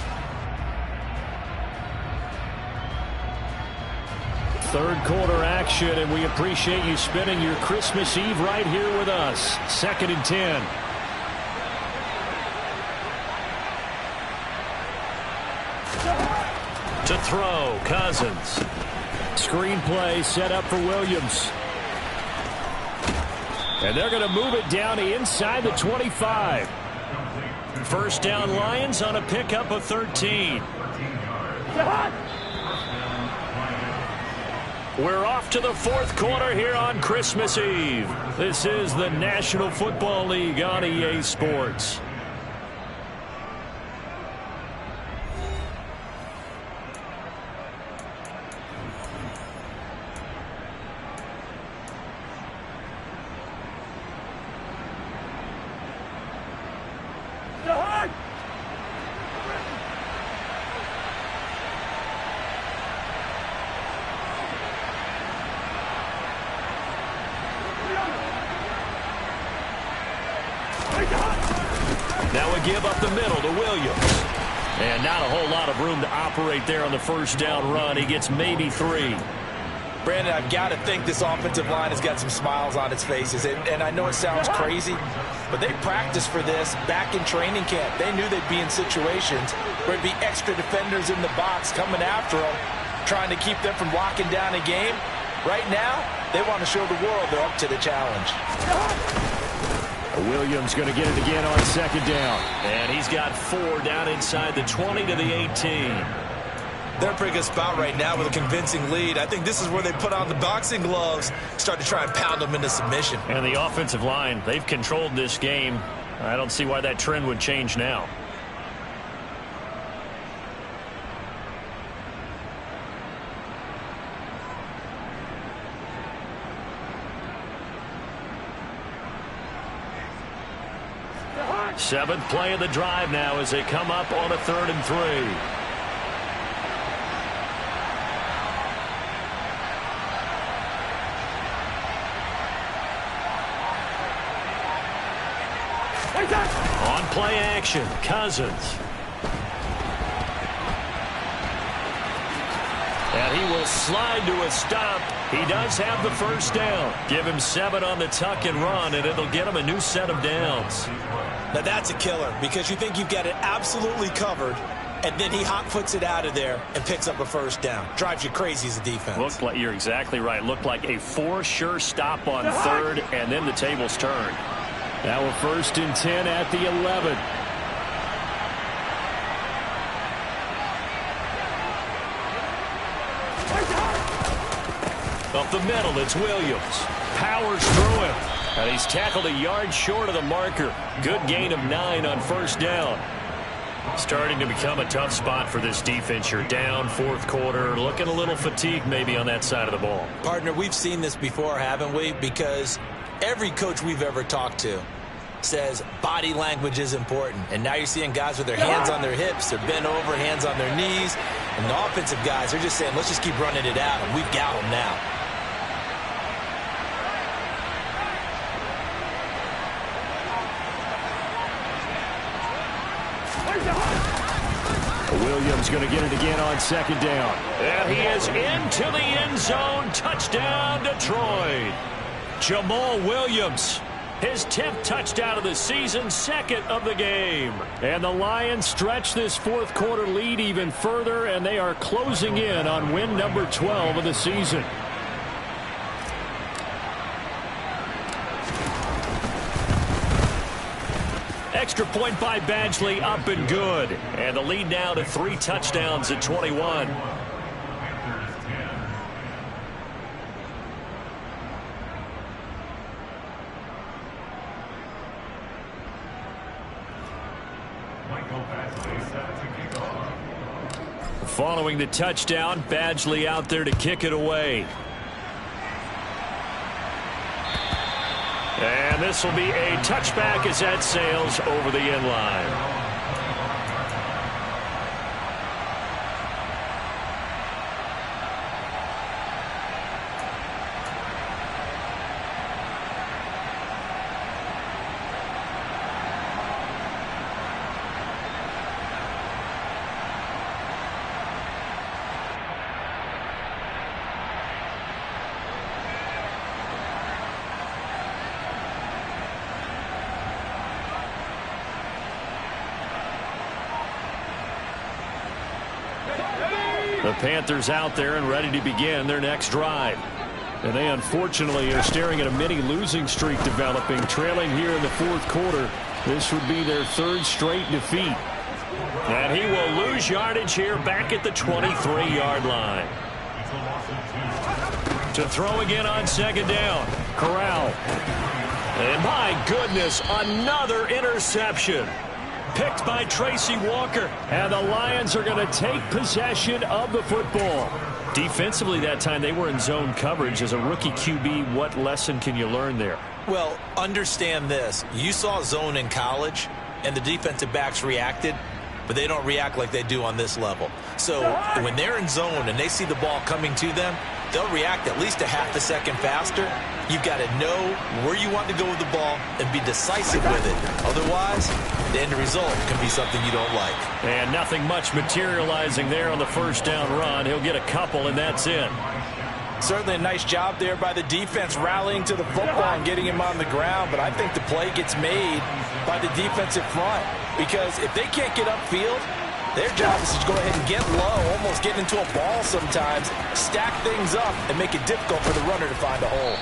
Speaker 1: 3rd quarter action, and we appreciate you spending your Christmas Eve right here with us. 2nd and 10. To throw, Cousins. Screen play set up for Williams. And they're going to move it down to inside the 25. 1st down Lions on a pickup of 13. We're off to the 4th quarter here on Christmas Eve. This is the National Football League on EA Sports. Now we give up the middle to Williams. And not a whole lot of room to operate there on the 1st down run. He gets maybe 3.
Speaker 2: Brandon, I've got to think this offensive line has got some smiles on its faces. And I know it sounds crazy, but they practiced for this back in training camp. They knew they'd be in situations where it'd be extra defenders in the box coming after them, trying to keep them from locking down a game. Right now, they want to show the world they're up to the challenge.
Speaker 1: Williams going to get it again on 2nd down. And he's got 4 down inside the 20 to the 18.
Speaker 2: They're in a pretty good spot right now with a convincing lead. I think this is where they put on the boxing gloves, start to try and pound them into submission.
Speaker 1: And the offensive line, they've controlled this game. I don't see why that trend would change now. Seventh play of the drive now as they come up on a 3rd and 3. On play action, Cousins. And he will slide to a stop. He does have the 1st down. Give him 7 on the tuck and run, and it'll get him a new set of downs.
Speaker 2: Now that's a killer because you think you've got it absolutely covered, and then he hot-foots it out of there and picks up a 1st down. Drives you crazy as a defense.
Speaker 1: Looked like, you're exactly right. Looked like a for-sure stop on 3rd, and then the tables turn. Now a 1st and 10 at the 11. Up the middle, it's Williams. Powers through him. And he's tackled a yard short of the marker. Good gain of 9 on first down. Starting to become a tough spot for this defense. You're down fourth quarter, looking a little fatigued maybe on that side of the ball.
Speaker 2: Partner, we've seen this before, haven't we? Because every coach we've ever talked to says body language is important. And now you're seeing guys with their hands on their hips, they're bent over, hands on their knees. And the offensive guys are just saying, let's just keep running it out, and we've got them now.
Speaker 1: Williams going to get it again on second down. And he is into the end zone. Touchdown, Detroit. Jamal Williams, his 10th touchdown of the season, second of the game. And the Lions stretch this fourth quarter lead even further, and they are closing in on win number 12 of the season. Extra point by Badgley, up and good. And the lead now to 3 touchdowns at 21. Following the touchdown, Badgley out there to kick it away. And this will be a touchback as that sails over the end line. The Panthers out there and ready to begin their next drive. And they unfortunately are staring at a mini losing streak developing, trailing here in the fourth quarter. This would be their 3rd straight defeat. And he will lose yardage here back at the 23-yard line. To throw again on second down. Corral. And my goodness, another interception. Picked by Tracy Walker. And the Lions are going to take possession of the football. Defensively that time, they were in zone coverage. As a rookie QB, what lesson can you learn there?
Speaker 2: Well, understand this. You saw zone in college, and the defensive backs reacted, but they don't react like they do on this level. So when they're in zone and they see the ball coming to them, they'll react at least a half a second faster. You've got to know where you want to go with the ball and be decisive with it. Otherwise, the end result can be something you don't like.
Speaker 1: And nothing much materializing there on the first down run. He'll get a couple, and that's it.
Speaker 2: Certainly a nice job there by the defense rallying to the football and getting him on the ground, but I think the play gets made by the defensive front because if they can't get upfield, their job is to go ahead and get low, almost get into a ball sometimes, stack things up, and make it difficult for the runner to find a hole.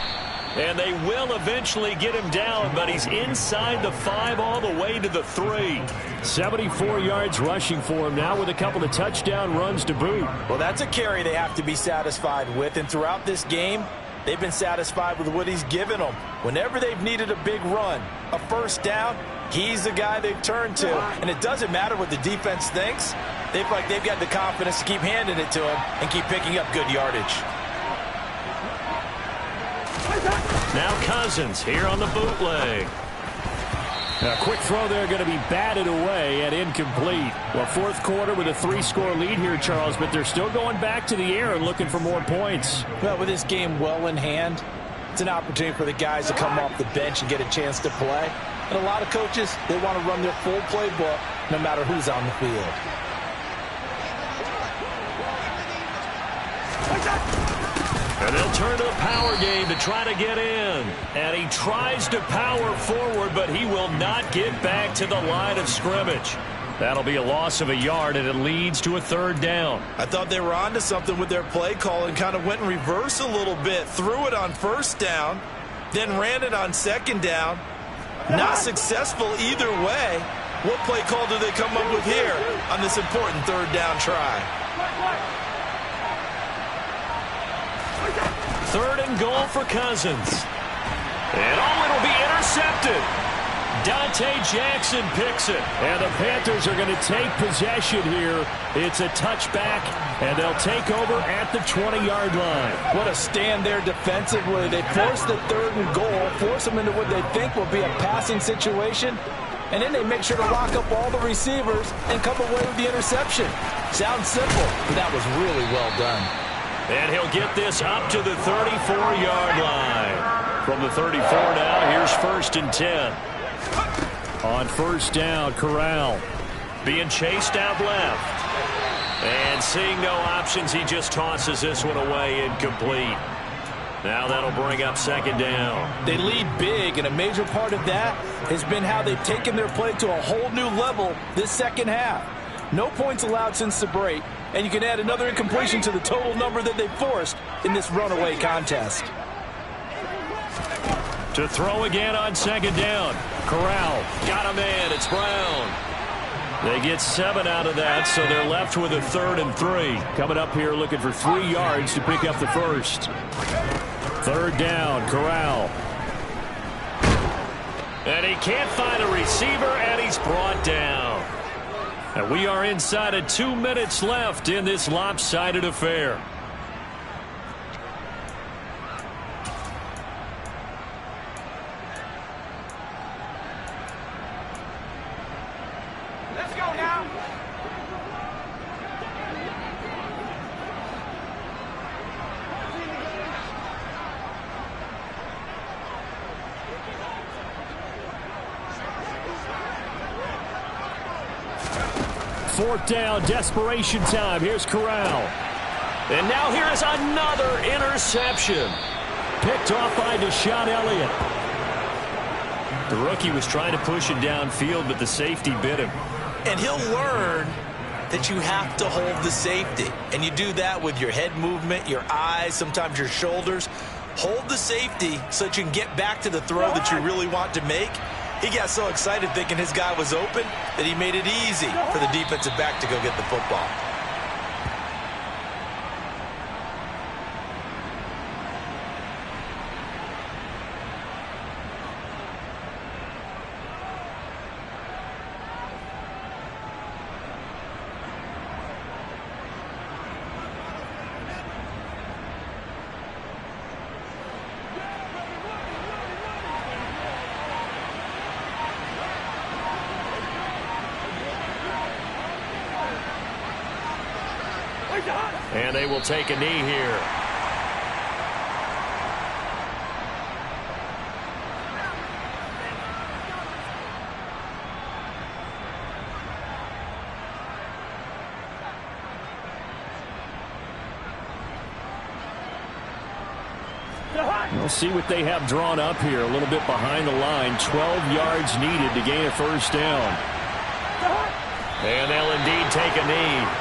Speaker 1: And they will eventually get him down, but he's inside the 5 all the way to the 3. 74 yards rushing for him now with a couple of touchdown runs to boot.
Speaker 2: Well, that's a carry they have to be satisfied with, and throughout this game, they've been satisfied with what he's given them. Whenever they've needed a big run, a first down, he's the guy they've turned to. And it doesn't matter what the defense thinks. They feel like they've got the confidence to keep handing it to him and keep picking up good yardage.
Speaker 1: Now Cousins here on the bootleg. A quick throw there going to be batted away and incomplete. Well, fourth quarter with a 3-score lead here, Charles, but they're still going back to the air and looking for more points.
Speaker 2: Well, with this game well in hand, it's an opportunity for the guys to come off the bench and get a chance to play. And a lot of coaches, they want to run their full playbook no matter who's on the field.
Speaker 1: And they'll turn to the power game to try to get in. And he tries to power forward, but he will not get back to the line of scrimmage. That'll be a loss of a yard, and it leads to a 3rd down.
Speaker 2: I thought they were onto something with their play call and kind of went in reverse a little bit. Threw it on first down, then ran it on second down. Not successful either way. What play call do they come up with here on this important 3rd down try?
Speaker 1: 3rd and goal for Cousins. And it'll be intercepted. Dante Jackson picks it. And the Panthers are going to take possession here. It's a touchback, and they'll take over at the 20-yard line.
Speaker 2: What a stand there defensively. They force the 3rd and goal, force them into what they think will be a passing situation, and then they make sure to lock up all the receivers and come away with the interception. Sounds simple, but that was really well done.
Speaker 1: And he'll get this up to the 34-yard line. From the 34 now, here's 1st and 10. On 1st down, Corral being chased out left. And seeing no options, he just tosses this one away incomplete. Now that'll bring up 2nd down.
Speaker 2: They lead big, and a major part of that has been how they've taken their play to a whole new level this second half. No points allowed since the break, and you can add another incompletion to the total number that they forced in this runaway contest.
Speaker 1: To throw again on 2nd down. Corral got a man. It's Brown. They get 7 out of that, so they're left with a 3rd and 3. Coming up here looking for 3 yards to pick up the 1st. 3rd down, Corral. And he can't find a receiver, and he's brought down. And we are inside of 2 minutes left in this lopsided affair.
Speaker 2: Let's go now.
Speaker 1: Fourth down, desperation time. Here's Corral. And now here is another interception. Picked off by Deshaun Elliott. The rookie was trying to push it downfield, but the safety bit him.
Speaker 2: And he'll learn that you have to hold the safety. And you do that with your head movement, your eyes, sometimes your shoulders. Hold the safety so that you can get back to the throw that you really want to make. He got so excited thinking his guy was open that he made it easy for the defensive back to go get the football.
Speaker 1: And they will take a knee here. We'll see what they have drawn up here. A little bit behind the line. 12 yards needed to gain a 1st down. And they'll indeed take a knee.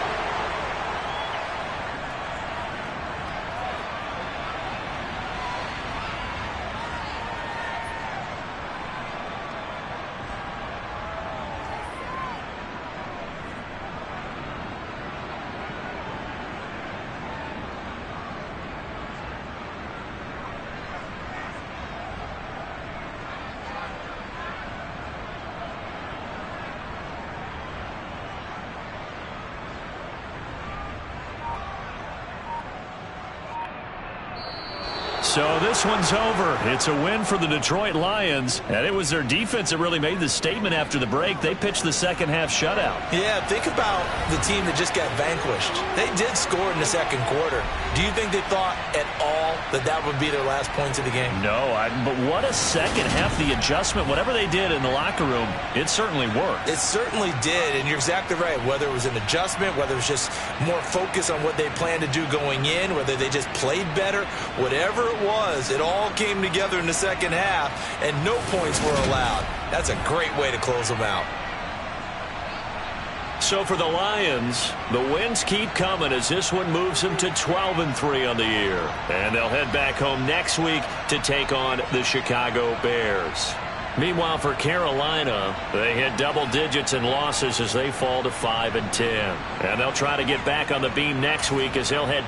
Speaker 1: So this one's over. It's a win for the Detroit Lions, and it was their defense that really made the statement after the break. They pitched the second half shutout.
Speaker 2: Yeah, think about the team that just got vanquished. They did score in the second quarter. Do you think they thought at all that that would be their last points of the game?
Speaker 1: No, but what a second half. The adjustment, whatever they did in the locker room, it certainly worked.
Speaker 2: It certainly did, and you're exactly right. Whether it was an adjustment, whether it was just more focus on what they planned to do going in, whether they just played better, whatever it was, it all came together in the second half, and no points were allowed. That's a great way to close them out.
Speaker 1: So for the Lions, the wins keep coming as this one moves them to 12-3 on the year. And they'll head back home next week to take on the Chicago Bears. Meanwhile, for Carolina, they hit double digits in losses as they fall to 5-10. And they'll try to get back on the beam next week as they'll head